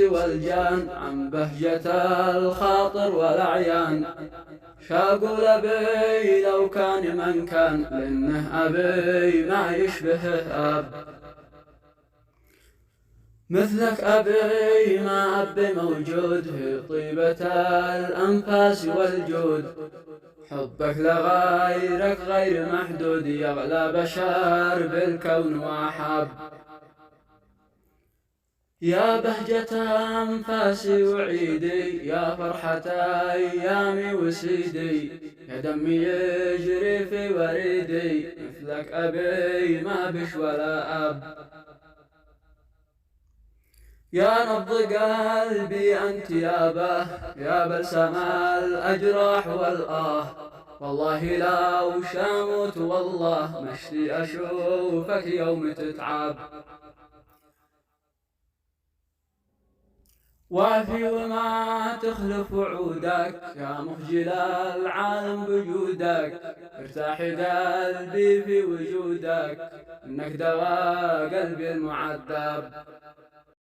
والجان عن بهجة الخاطر والأعيان. شاقول أبي لو كان من كان، لأنه أبي ما يشبهه أب مثلك. أبي ما أبي موجود في طيبة الأنفاس والجود. حبك لغيرك غير محدود، يغلى بشر بالكون وأحب. يا بهجة أنفاسي وعيدي، يا فرحة أيامي وسيدي، يا دمي يجري في وريدي، مثلك أبي ما بش ولا أب. يا نبض قلبي أنت يابه، يا بلسم الأجراح والآه. والله لو شامت والله مشتي أشوفك يوم تتعب. وافي وما تخلف وعودك، يا مخجل العالم بجودك. ارتاح قلبي في وجودك، انك دواء قلبي المعذب.